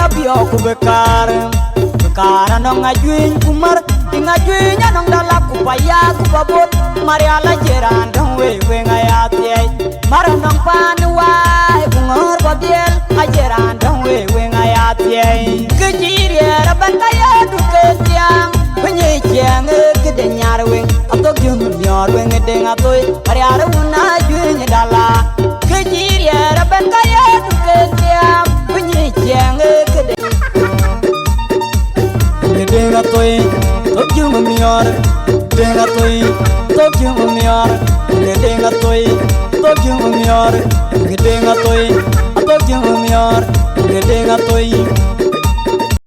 abio ku bekar bekara nong ajuin kumar tinga juinya nong dala ku paya ku babot mariala jeran dong we ngayat ye mara nong panwa bungor babiel ajeran dong we ngayat ye kejiri raban kaya du ketiang penye chiang ke nyar we atok jung nyor we ngedeng atoy mariala una juinya dala kejiri raban kaya du ketiang penye chiang ke denga toy tok jung mior denga toy tok jung mior denga toy tok jung mior denga toy tok jung mior denga toy